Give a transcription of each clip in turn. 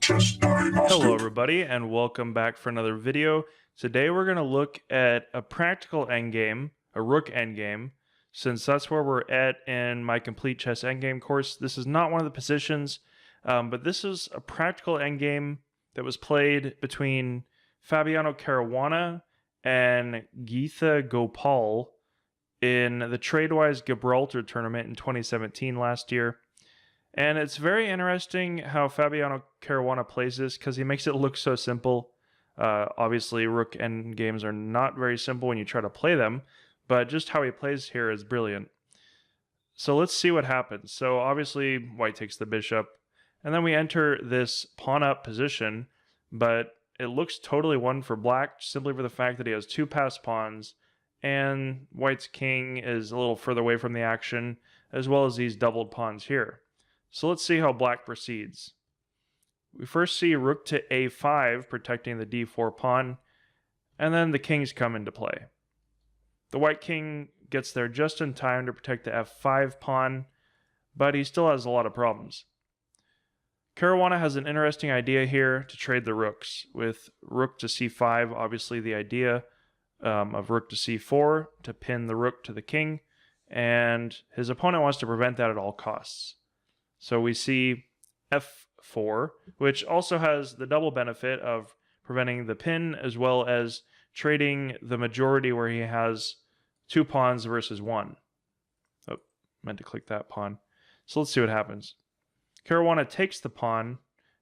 Hello everybody and welcome back for another video. Today we're going to look at a practical endgame, a rook endgame, since that's where we're at in my complete chess endgame course. This is not one of the positions, but this is a practical endgame that was played between Fabian Caruana and Geetha Gopal in the Tradewise Gibraltar Tournament in 2017 last year. And it's very interesting how Fabian Caruana plays this because he makes it look so simple. Obviously, rook endgames are not very simple when you try to play them, but just how he plays here is brilliant. So let's see what happens. So obviously, white takes the bishop, and then we enter this pawn up position, but it looks totally won for black simply for the fact that he has two passed pawns, and white's king is a little further away from the action, as well as these doubled pawns here. So let's see how black proceeds. We first see rook to a5, protecting the d4 pawn, and then the kings come into play. The white king gets there just in time to protect the f5 pawn, but he still has a lot of problems. Caruana has an interesting idea here to trade the rooks, with rook to c5, obviously the idea of rook to c4 to pin the rook to the king, and his opponent wants to prevent that at all costs. So we see f4, which also has the double benefit of preventing the pin as well as trading the majority where he has two pawns versus one. Oh, meant to click that pawn. So let's see what happens. Caruana takes the pawn,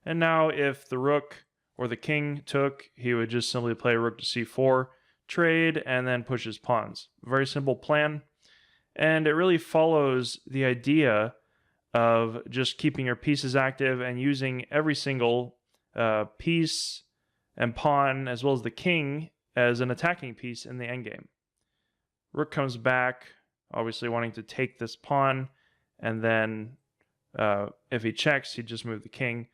and now if the rook or the king took, he would just simply play rook to c4, trade, and then push his pawns. Very simple plan, and it really follows the idea of just keeping your pieces active and using every single piece and pawn as well as the king as an attacking piece in the endgame. Rook comes back, obviously wanting to take this pawn, and then if he checks, he'd just move the king.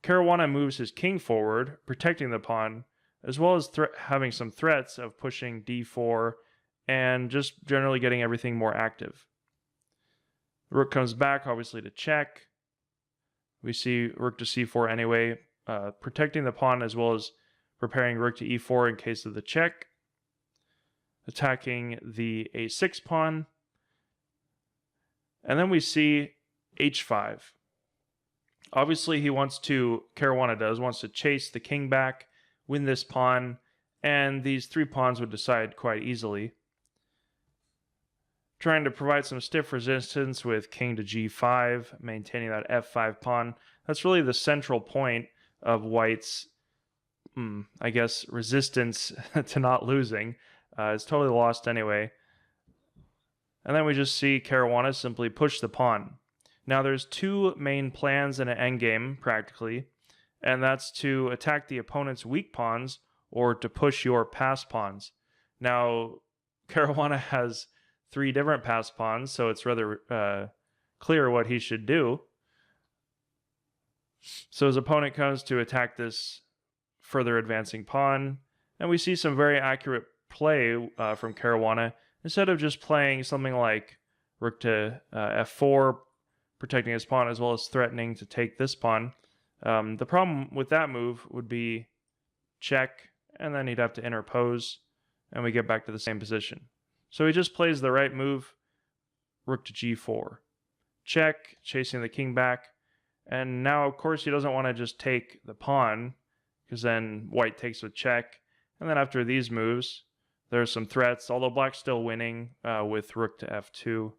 Caruana moves his king forward, protecting the pawn, as well as having some threats of pushing d4 and just generally getting everything more active. Rook comes back, obviously, to check. We see rook to c4 anyway, protecting the pawn as well as preparing rook to e4 in case of the check. Attacking the a6 pawn. And then we see h5. Obviously, Caruana wants to chase the king back, win this pawn, and these three pawns would decide quite easily. Trying to provide some stiff resistance with king to g5, maintaining that f5 pawn. That's really the central point of white's, I guess, resistance to not losing. It's totally lost anyway. And then we just see Caruana simply push the pawn. Now there's two main plans in an endgame, practically, and that's to attack the opponent's weak pawns or to push your passed pawns. Now, Caruana has three different passed pawns, so it's rather clear what he should do. So his opponent comes to attack this further advancing pawn, and we see some very accurate play from Caruana. Instead of just playing something like rook to f4, protecting his pawn as well as threatening to take this pawn, the problem with that move would be check, and then he'd have to interpose, and we get back to the same position. So he just plays the right move, rook to g4. Check, chasing the king back. And now, of course, he doesn't want to just take the pawn, because then white takes with check. And then after these moves, there's some threats, although black's still winning with rook to f2,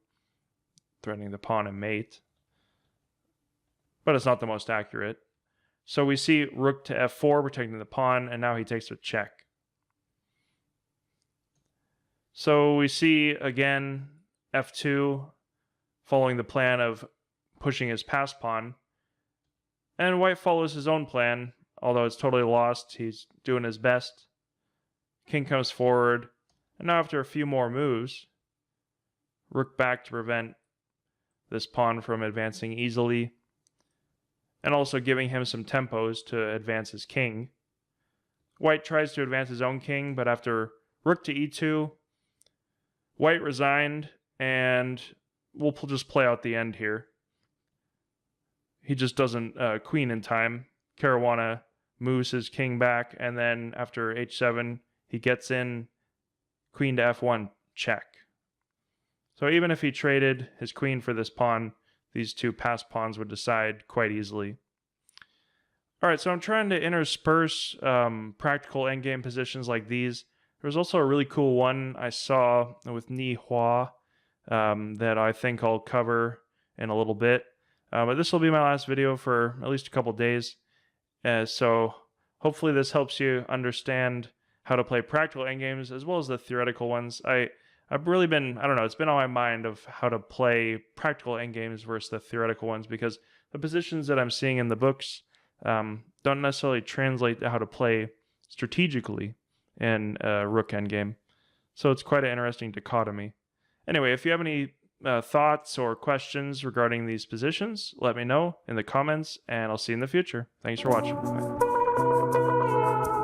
threatening the pawn and mate. But it's not the most accurate. So we see rook to f4, protecting the pawn, and now he takes with check. So we see, again, f2, following the plan of pushing his passed pawn. And white follows his own plan, although it's totally lost. He's doing his best. King comes forward. And now after a few more moves, rook back to prevent this pawn from advancing easily. And also giving him some tempos to advance his king. White tries to advance his own king, but after rook to e2, white resigned, and we'll just play out the end here. He just doesn't queen in time, Caruana moves his king back, and then after h7, he gets in queen to f1 check. So even if he traded his queen for this pawn, these two passed pawns would decide quite easily. All right, so I'm trying to intersperse practical endgame positions like these. There's also a really cool one I saw with Ni Hua that I think I'll cover in a little bit. But this will be my last video for at least a couple days. So hopefully this helps you understand how to play practical endgames as well as the theoretical ones. I've really been, I don't know, it's been on my mind of how to play practical endgames versus the theoretical ones, because the positions that I'm seeing in the books don't necessarily translate to how to play strategically in Rook endgame. So it's quite an interesting dichotomy. Anyway, if you have any thoughts or questions regarding these positions, let me know in the comments, and I'll see you in the future. Thanks for watching. Bye.